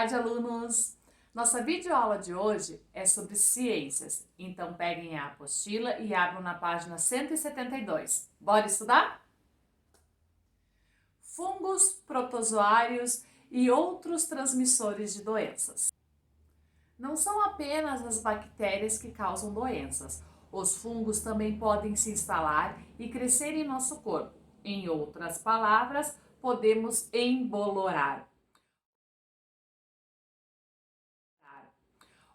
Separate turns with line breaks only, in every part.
tarde, alunos! Nossa videoaula de hoje é sobre ciências, então peguem a apostila e abram na página 172. Bora estudar? Fungos, protozoários e outros transmissores de doenças. Não são apenas as bactérias que causam doenças. Os fungos também podem se instalar e crescer em nosso corpo. Em outras palavras, podemos embolorar.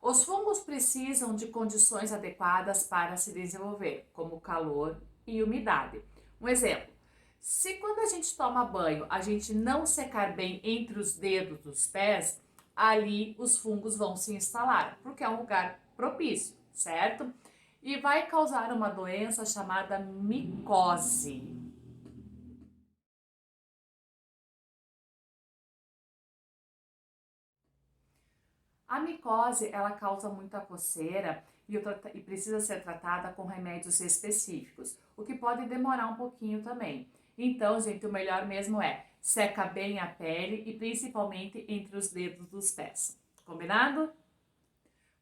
Os fungos precisam de condições adequadas para se desenvolver, como calor e umidade. Um exemplo, se quando a gente toma banho, a gente não secar bem entre os dedos dos pés, ali os fungos vão se instalar, porque é um lugar propício, certo? E vai causar uma doença chamada micose. A micose, ela causa muita coceira e precisa ser tratada com remédios específicos, o que pode demorar um pouquinho também. Então, gente, o melhor mesmo é seca bem a pele e principalmente entre os dedos dos pés. Combinado?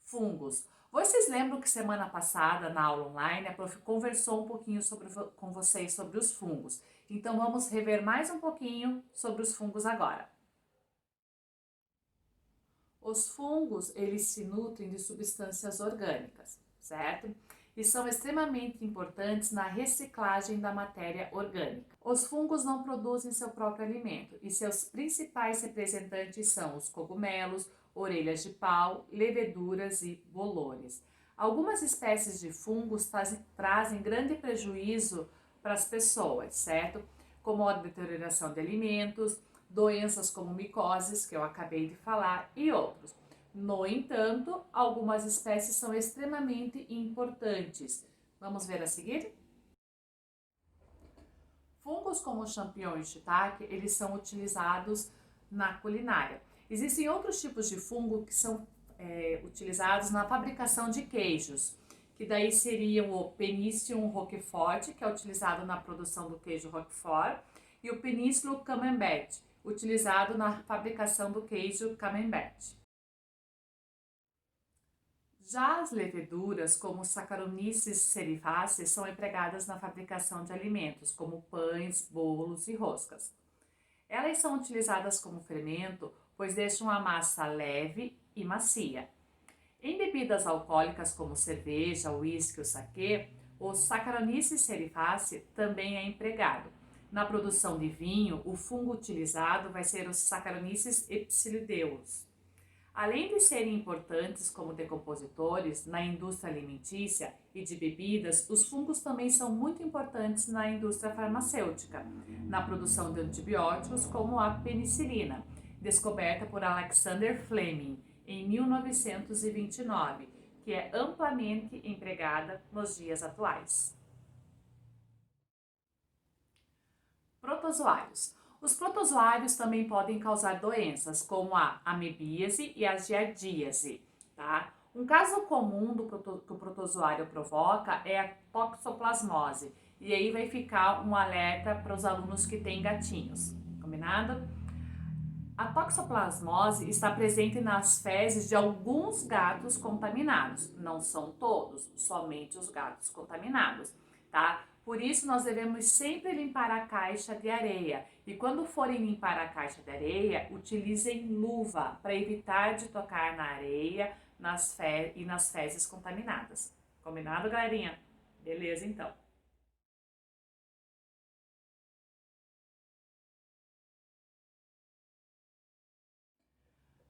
Fungos. Vocês lembram que semana passada, na aula online, a prof conversou um pouquinho com vocês sobre os fungos. Então, vamos rever mais um pouquinho sobre os fungos agora. Os fungos, eles se nutrem de substâncias orgânicas, certo? E são extremamente importantes na reciclagem da matéria orgânica. Os fungos não produzem seu próprio alimento e seus principais representantes são os cogumelos, orelhas de pau, leveduras e bolores. Algumas espécies de fungos trazem grande prejuízo para as pessoas, certo? Como a deterioração de alimentos, doenças como micoses, que eu acabei de falar, e outros. No entanto, algumas espécies são extremamente importantes. Vamos ver a seguir? Fungos como o champignon e o shiitake, eles são utilizados na culinária. Existem outros tipos de fungo que são utilizados na fabricação de queijos, que daí seriam o Penicillium roquefort, que é utilizado na produção do queijo roquefort, e o Penicillium camembert, utilizado na fabricação do queijo camembert. Já as leveduras, como Saccharomyces cerevisiae, são empregadas na fabricação de alimentos, como pães, bolos e roscas. Elas são utilizadas como fermento, pois deixam a massa leve e macia. Em bebidas alcoólicas como cerveja, uísque ou saquê, o Saccharomyces cerevisiae também é empregado. Na produção de vinho, o fungo utilizado vai ser o Saccharomyces epsilioideus. Além de serem importantes como decompositores na indústria alimentícia e de bebidas, os fungos também são muito importantes na indústria farmacêutica, na produção de antibióticos como a penicilina, descoberta por Alexander Fleming em 1929, que é amplamente empregada nos dias atuais. Protozoários. Os protozoários também podem causar doenças, como a amebíase e a giardíase, tá? Um caso comum que o protozoário provoca é a toxoplasmose, e aí vai ficar um alerta para os alunos que têm gatinhos, combinado? A toxoplasmose está presente nas fezes de alguns gatos contaminados, não são todos, somente os gatos contaminados, tá? Por isso, nós devemos sempre limpar a caixa de areia. E quando forem limpar a caixa de areia, utilizem luva para evitar de tocar na areia e nas fezes contaminadas. Combinado, galerinha? Beleza, então.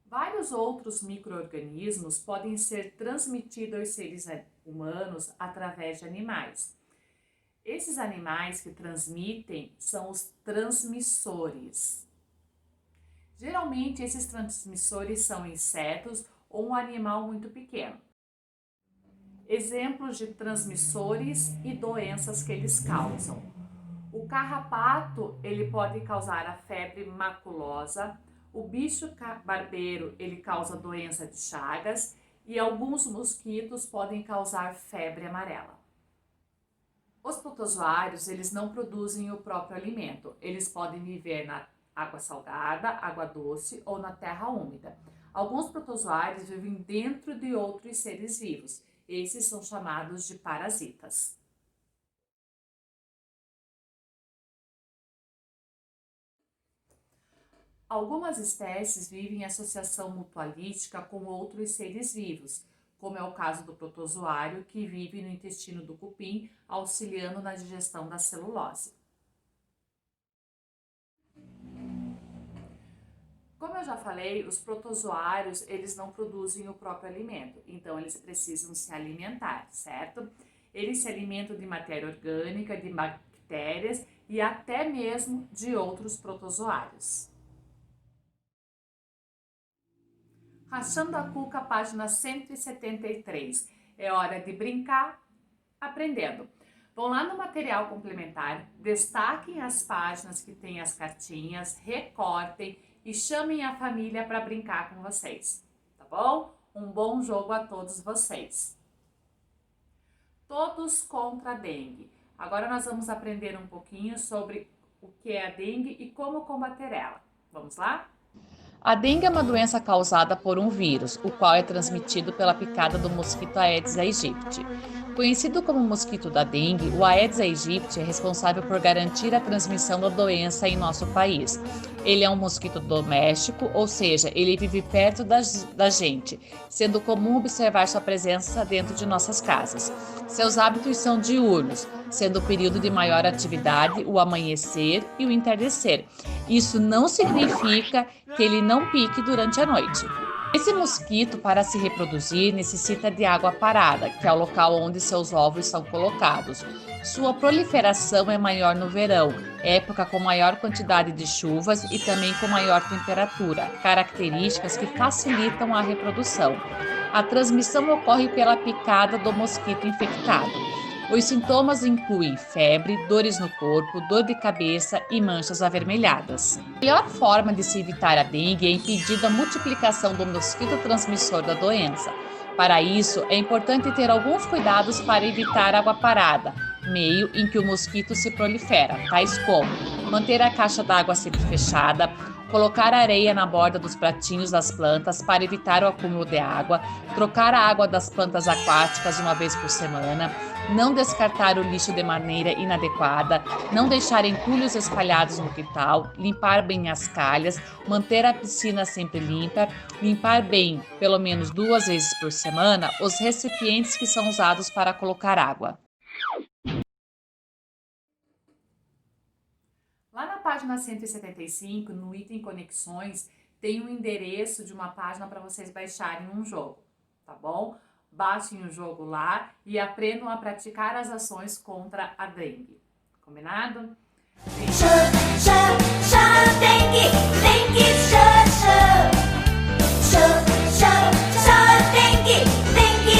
Vários outros micro-organismos podem ser transmitidos aos seres humanos através de animais. Esses animais que transmitem são os transmissores. Geralmente, esses transmissores são insetos ou um animal muito pequeno. Exemplos de transmissores e doenças que eles causam. O carrapato, ele pode causar a febre maculosa, o bicho barbeiro, ele causa doença de Chagas e alguns mosquitos podem causar febre amarela. Os protozoários, eles não produzem o próprio alimento. Eles podem viver na água salgada, água doce ou na terra úmida. Alguns protozoários vivem dentro de outros seres vivos. Esses são chamados de parasitas. Algumas espécies vivem em associação mutualística com outros seres vivos, como é o caso do protozoário, que vive no intestino do cupim, auxiliando na digestão da celulose. Como eu já falei, os protozoários, eles não produzem o próprio alimento, então eles precisam se alimentar, certo? Eles se alimentam de matéria orgânica, de bactérias e até mesmo de outros protozoários. Rachando a Cuca, página 173. É hora de brincar aprendendo. Vão lá no material complementar, destaquem as páginas que tem as cartinhas, recortem e chamem a família para brincar com vocês, tá bom? Um bom jogo a todos vocês. Todos contra a dengue. Agora nós vamos aprender um pouquinho sobre o que é a dengue e como combater ela. Vamos lá?
A dengue é uma doença causada por um vírus, o qual é transmitido pela picada do mosquito Aedes aegypti. Conhecido como mosquito da dengue, o Aedes aegypti é responsável por garantir a transmissão da doença em nosso país. Ele é um mosquito doméstico, ou seja, ele vive perto da gente, sendo comum observar sua presença dentro de nossas casas. Seus hábitos são diurnos, sendo o período de maior atividade o amanhecer e o entardecer. Isso não significa que ele não pique durante a noite. Esse mosquito, para se reproduzir, necessita de água parada, que é o local onde seus ovos são colocados. Sua proliferação é maior no verão, época com maior quantidade de chuvas e também com maior temperatura, características que facilitam a reprodução. A transmissão ocorre pela picada do mosquito infectado. Os sintomas incluem febre, dores no corpo, dor de cabeça e manchas avermelhadas. A melhor forma de se evitar a dengue é impedir a multiplicação do mosquito transmissor da doença. Para isso, é importante ter alguns cuidados para evitar água parada, meio em que o mosquito se prolifera, tais como manter a caixa d'água sempre fechada, colocar areia na borda dos pratinhos das plantas para evitar o acúmulo de água, trocar a água das plantas aquáticas uma vez por semana, não descartar o lixo de maneira inadequada, não deixar entulhos espalhados no quintal, limpar bem as calhas, manter a piscina sempre limpa, limpar bem, pelo menos 2 vezes por semana, os recipientes que são usados para colocar água.
Lá na página 175, no item Conexões, tem um endereço de uma página para vocês baixarem um jogo, tá bom? Baixem o jogo lá e aprendam a praticar as ações contra a dengue. Combinado?
Dengue, dengue, dengue,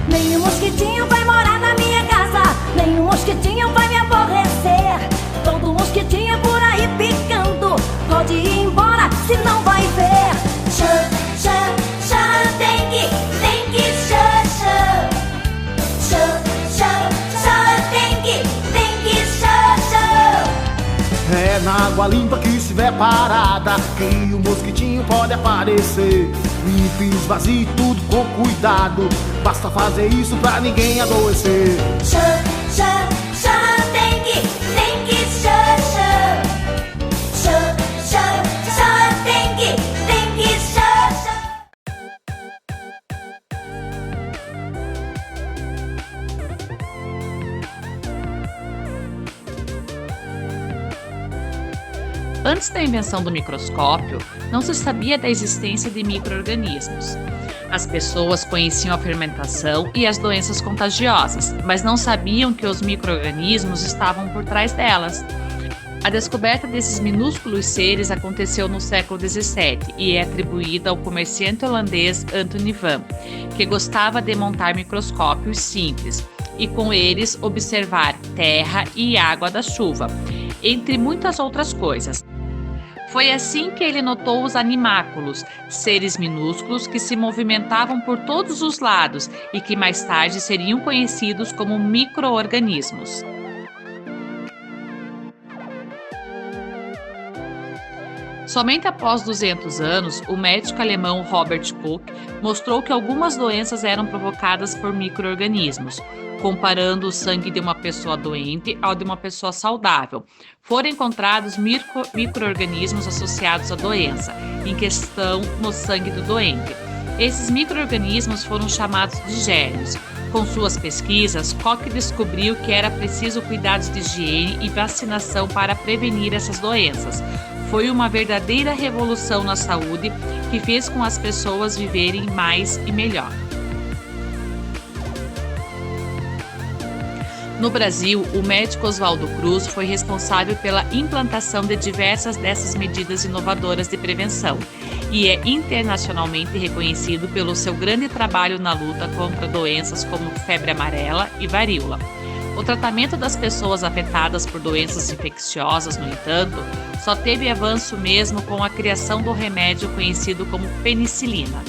nenhum mosquitinho vai morar na minha casa, nenhum mosquitinho vai me aborrecer. Todo mosquitinho por aí picando, pode ir embora, se não vai ver. Dengue, dengue, dengue, dengue,
É na água limpa que estiver parada que o mosquitinho pode aparecer. Limpe, esvazie tudo com cuidado, basta fazer isso pra ninguém adoecer.
Dengue, dengue, dengue, dengue,
Antes da invenção do microscópio, não se sabia da existência de micro-organismos. As pessoas conheciam a fermentação e as doenças contagiosas, mas não sabiam que os micro-organismos estavam por trás delas. A descoberta desses minúsculos seres aconteceu no século XVII e é atribuída ao comerciante holandês Anthony Van, que gostava de montar microscópios simples e com eles observar terra e água da chuva, entre muitas outras coisas. Foi assim que ele notou os animáculos, seres minúsculos que se movimentavam por todos os lados e que mais tarde seriam conhecidos como micro-organismos. Somente após 200 anos, o médico alemão Robert Koch mostrou que algumas doenças eram provocadas por micro-organismos. Comparando o sangue de uma pessoa doente ao de uma pessoa saudável, foram encontrados micro-organismos associados à doença em questão no sangue do doente. Esses micro-organismos foram chamados de gérmens. Com suas pesquisas, Koch descobriu que era preciso cuidados de higiene e vacinação para prevenir essas doenças. Foi uma verdadeira revolução na saúde que fez com as pessoas viverem mais e melhor. No Brasil, o médico Oswaldo Cruz foi responsável pela implantação de diversas dessas medidas inovadoras de prevenção e é internacionalmente reconhecido pelo seu grande trabalho na luta contra doenças como febre amarela e varíola. O tratamento das pessoas afetadas por doenças infecciosas, no entanto, só teve avanço mesmo com a criação do remédio conhecido como penicilina.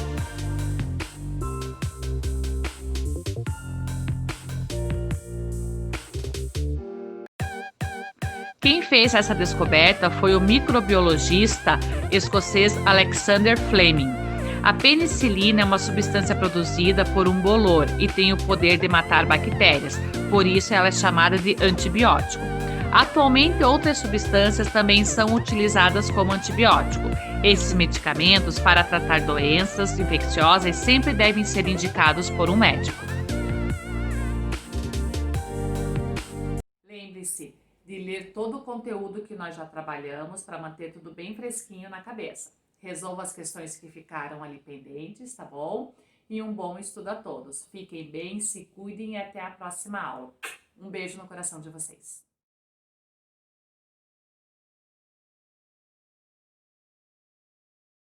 Quem fez essa descoberta foi o microbiologista escocês Alexander Fleming. A penicilina é uma substância produzida por um bolor e tem o poder de matar bactérias, por isso ela é chamada de antibiótico. Atualmente, outras substâncias também são utilizadas como antibiótico. Esses medicamentos para tratar doenças infecciosas sempre devem ser indicados por um médico.
Lembre-se de ler todo o conteúdo que nós já trabalhamos para manter tudo bem fresquinho na cabeça. Resolva as questões que ficaram ali pendentes, tá bom? E um bom estudo a todos. Fiquem bem, se cuidem e até a próxima aula. Um beijo no coração de vocês.